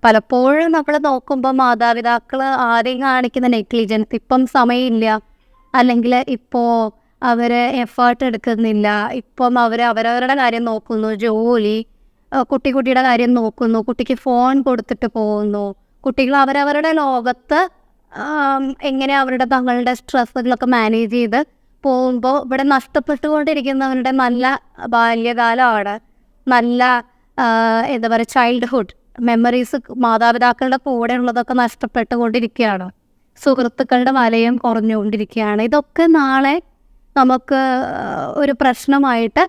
പലപ്പോഴും നമ്മൾ നോക്കുമ്പോൾ മാതാപിതാക്കൾ ആദ്യം കാണിക്കുന്ന നെഗ്ലിജൻസ്, ഇപ്പം സമയമില്ല, അല്ലെങ്കിൽ ഇപ്പോൾ അവർ എഫേർട്ട് എടുക്കുന്നില്ല, ഇപ്പം അവരവരുടെ കാര്യം നോക്കുന്നു, ജോലി, കുട്ടിയുടെ കാര്യം നോക്കുന്നു, കുട്ടിക്ക് ഫോൺ കൊടുത്തിട്ട് പോകുന്നു. കുട്ടികൾ അവരവരുടെ ലോകത്ത് എങ്ങനെ അവരുടെ തങ്ങളുടെ സ്ട്രെസ്സുകളൊക്കെ മാനേജ് ചെയ്ത് പോകുമ്പോൾ ഇവിടെ നഷ്ടപ്പെട്ടുകൊണ്ടിരിക്കുന്നവരുടെ നല്ല ബാല്യകാലമാണ്, നല്ല എന്താ പറയുക ചൈൽഡ്ഹുഡ് മെമ്മറീസ് മാതാപിതാക്കളുടെ കൂടെ ഉള്ളതൊക്കെ നഷ്ടപ്പെട്ടുകൊണ്ടിരിക്കുകയാണ്. സുഹൃത്തുക്കളുടെ വലയം കുറഞ്ഞുകൊണ്ടിരിക്കുകയാണ്. ഇതൊക്കെ നാളെ നമുക്ക് ഒരു പ്രശ്നമായിട്ട്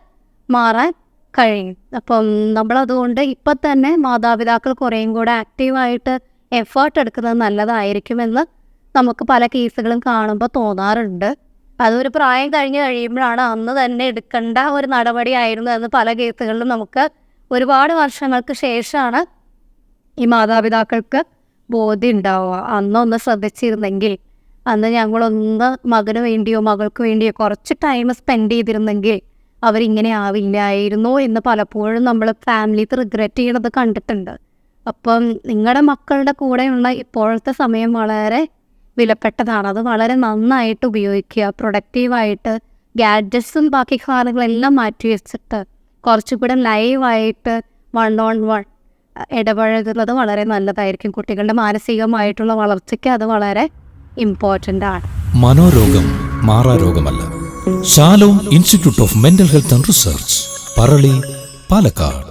മാറാൻ കഴിയും. അപ്പം നമ്മളതുകൊണ്ട് ഇപ്പം തന്നെ മാതാപിതാക്കൾ കുറേയും കൂടെ ആക്റ്റീവായിട്ട് എഫേർട്ട് എടുക്കുന്നത് നല്ലതായിരിക്കുമെന്ന് നമുക്ക് പല കേസുകളും കാണുമ്പോൾ തോന്നാറുണ്ട്. അതൊരു പ്രായം കഴിഞ്ഞ് കഴിയുമ്പോഴാണ് അന്ന് തന്നെ എടുക്കേണ്ട ഒരു നടപടിയായിരുന്നു എന്ന് പല കേസുകളിലും നമുക്ക് ഒരുപാട് വർഷങ്ങൾക്ക് ശേഷമാണ് ഈ മാതാപിതാക്കൾക്ക് ബോധ്യം ഉണ്ടാവുക. അന്നൊന്ന് ശ്രദ്ധിച്ചിരുന്നെങ്കിൽ, അന്ന് ഞങ്ങളൊന്ന് മകന് വേണ്ടിയോ മകൾക്ക് വേണ്ടിയോ കുറച്ച് ടൈം സ്പെൻഡ് ചെയ്തിരുന്നെങ്കിൽ അവരിങ്ങനെ ആവില്ലായിരുന്നു എന്ന് പലപ്പോഴും നമ്മൾ ഫാമിലിക്ക് റിഗ്രറ്റ് ചെയ്യണത് കണ്ടിട്ടുണ്ട്. അപ്പം നിങ്ങളുടെ മക്കളുടെ കൂടെയുള്ള ഇപ്പോഴത്തെ സമയം വളരെ വിലപ്പെട്ടതാണ്. അത് വളരെ നന്നായിട്ട് ഉപയോഗിക്കുക. പ്രൊഡക്റ്റീവായിട്ട് ഗാഡ്ജറ്റ്സും ബാക്കി സാധനങ്ങളെല്ലാം മാറ്റി വെച്ചിട്ട് കുറച്ചുകൂടെ ലൈവായിട്ട് 1-on-1 ഇടപഴകുന്നത് വളരെ നല്ലതായിരിക്കും. കുട്ടികളുടെ മാനസികമായിട്ടുള്ള വളർച്ചയ്ക്ക് അത് വളരെ ഇമ്പോർട്ടൻ്റ് ആണ്. മനോരോഗം മാറാരോഗമല്ല. Shalom institute of mental health and research, Parali, Palakkad.